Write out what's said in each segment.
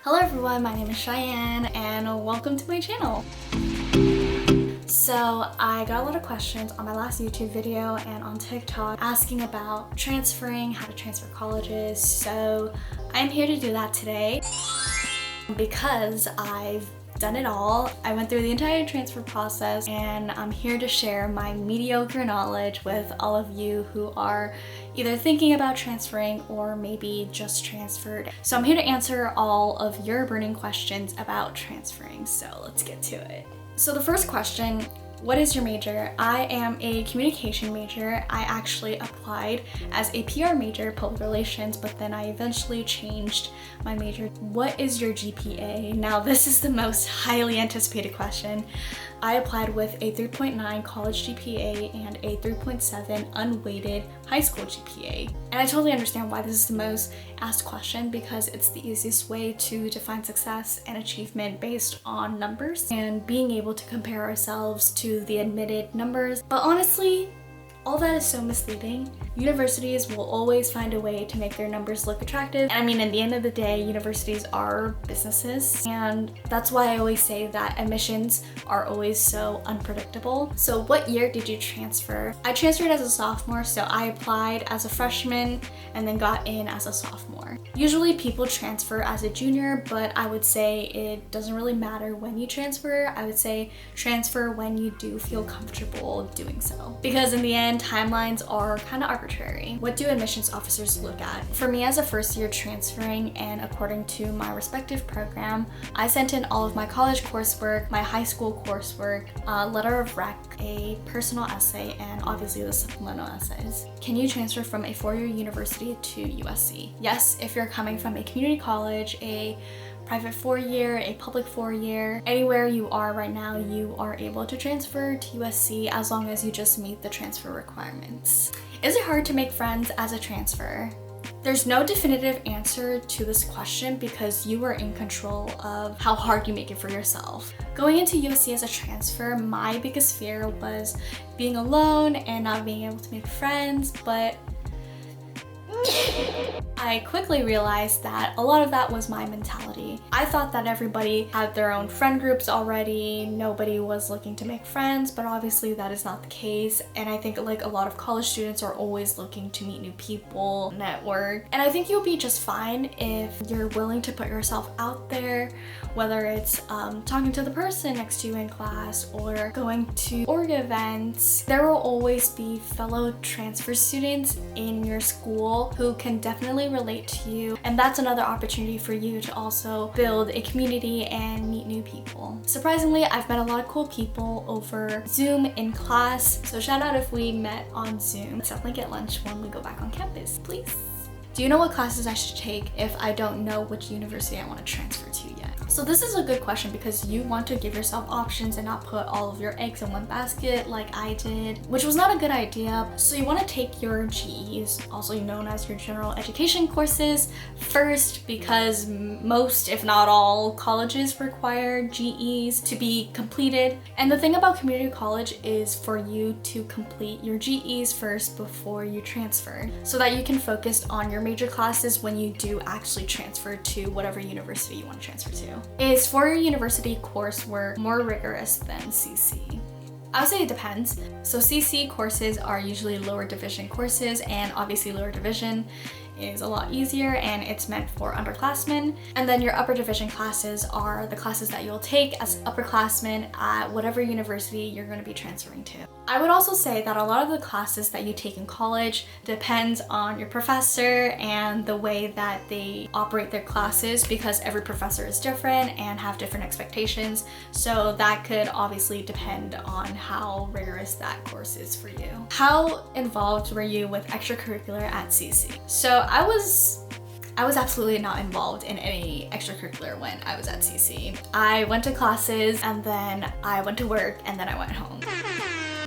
Hello everyone, my name is Cheyenne and welcome to my channel. So I got a lot of questions on my last YouTube video and on TikTok asking about transferring, how to transfer colleges. So I'm here to do that today because I've done it all. I went through the entire transfer process and I'm here to share my mediocre knowledge with all of you who are either thinking about transferring or maybe just transferred. So I'm here to answer all of your burning questions about transferring. So let's get to it. So the first question, what is your major? I am a communication major. I actually applied as a PR major, public relations, but then I eventually changed my major. What is your GPA? Now this is the most highly anticipated question. I applied with a 3.9 college GPA and a 3.7 unweighted high school GPA. And I totally understand why this is the most asked question because it's the easiest way to define success and achievement based on numbers and being able to compare ourselves to the admitted numbers. But honestly, all that is so misleading. Universities will always find a way to make their numbers look attractive. And I mean, at the end of the day, universities are businesses. And that's why I always say that admissions are always so unpredictable. So what year did you transfer? I transferred as a sophomore, so I applied as a freshman and then got in as a sophomore. Usually people transfer as a junior, but I would say it doesn't really matter when you transfer. I would say transfer when you do feel comfortable doing so. Because in the end, timelines are kind of arbitrary. What do admissions officers look at? For me as a first year transferring and according to my respective program, I sent in all of my college coursework, my high school coursework, a letter of rec, a personal essay, and obviously the supplemental essays. Can you transfer from a four-year university to USC? Yes, if you're coming from a community college, a private four-year, a public four-year, anywhere you are right now, you are able to transfer to USC as long as you just meet the transfer requirements. Is it hard to make friends as a transfer? There's no definitive answer to this question because you are in control of how hard you make it for yourself. Going into USC as a transfer, my biggest fear was being alone and not being able to make friends, but I quickly realized that a lot of that was my mentality. I thought that everybody had their own friend groups already, nobody was looking to make friends, but obviously that is not the case. And I think like a lot of college students are always looking to meet new people, network. And I think you'll be just fine if you're willing to put yourself out there, whether it's talking to the person next to you in class or going to org events. There will always be fellow transfer students in your school who can definitely relate to you, and that's another opportunity for you to also build a community and meet new people. Surprisingly, I've met a lot of cool people over Zoom in class, so shout out if we met on Zoom. Let's definitely get lunch when we go back on campus, please. Do you know what classes I should take if I don't know which university I want to transfer to yet? So this is a good question because you want to give yourself options and not put all of your eggs in one basket like I did, which was not a good idea. So you want to take your GEs, also known as your general education courses, first because most, if not all, colleges require GEs to be completed. And the thing about community college is for you to complete your GEs first before you transfer so that you can focus on your major classes when you do actually transfer to whatever university you want to transfer to. Is four-year university coursework more rigorous than CC? I would say it depends. So CC courses are usually lower division courses, and obviously lower division is a lot easier and it's meant for underclassmen. And then your upper division classes are the classes that you'll take as upperclassmen at whatever university you're going to be transferring to. I would also say that a lot of the classes that you take in college depends on your professor and the way that they operate their classes because every professor is different and have different expectations. So that could obviously depend on how rigorous that course is for you. How involved were you with extracurricular at CC? So I was absolutely not involved in any extracurricular when I was at CC. I went to classes and then I went to work and then I went home.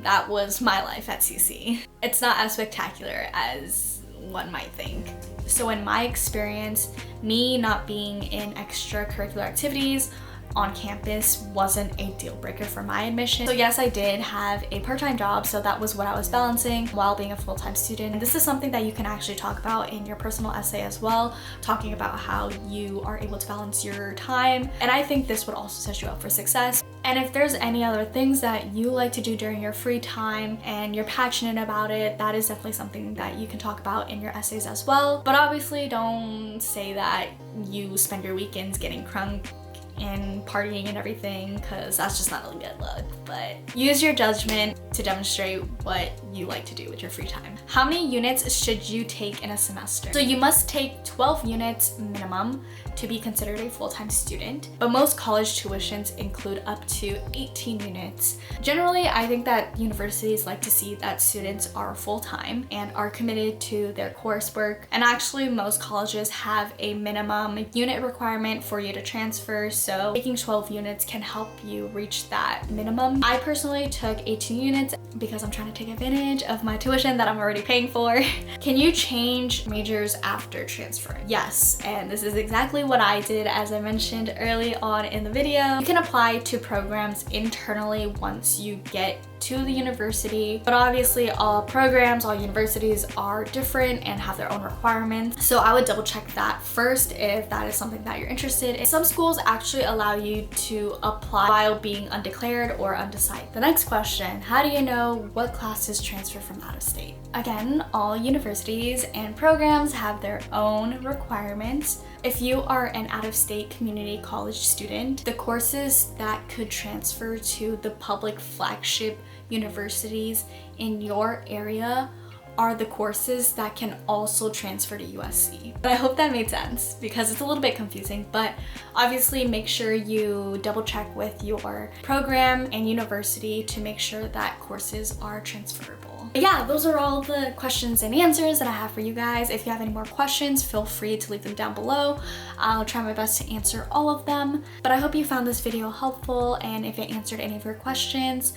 That was my life at CC. It's not as spectacular as one might think. So in my experience, me not being in extracurricular activities on campus wasn't a deal breaker for my admission. So yes, I did have a part-time job, so that was what I was balancing while being a full-time student. And this is something that you can actually talk about in your personal essay as well, talking about how you are able to balance your time. And I think this would also set you up for success. And if there's any other things that you like to do during your free time and you're passionate about it, that is definitely something that you can talk about in your essays as well. But obviously don't say that you spend your weekends getting crunk and partying and everything, because that's just not a good look. But use your judgment to demonstrate what you like to do with your free time. How many units should you take in a semester? So you must take 12 units minimum to be considered a full-time student, but most college tuitions include up to 18 units. Generally, I think that universities like to see that students are full-time and are committed to their coursework. And actually, most colleges have a minimum unit requirement for you to transfer, so taking 12 units can help you reach that minimum. I personally took 18 units because I'm trying to take advantage of my tuition that I'm already paying for. Can you change majors after transferring? Yes, and this is exactly what I did, as I mentioned early on in the video. You can apply to programs internally once you get to the university, but obviously all programs, all universities are different and have their own requirements. So I would double check that first if that is something that you're interested in. Some schools actually allow you to apply while being undeclared or undecided. The next question, how do you know what classes transfer from out of state? Again, all universities and programs have their own requirements. If you are an out-of-state community college student, the courses that could transfer to the public flagship universities in your area are the courses that can also transfer to USC. But I hope that made sense because it's a little bit confusing, but obviously make sure you double check with your program and university to make sure that courses are transferable. But yeah, those are all the questions and answers that I have for you guys. If you have any more questions, feel free to leave them down below. I'll try my best to answer all of them. But I hope you found this video helpful and if it answered any of your questions.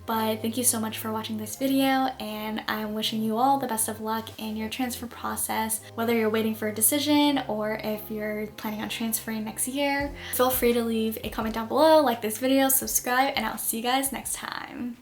But thank you so much for watching this video, and I'm wishing you all the best of luck in your transfer process, whether you're waiting for a decision or if you're planning on transferring next year. Feel free to leave a comment down below, like this video, subscribe, and I'll see you guys next time.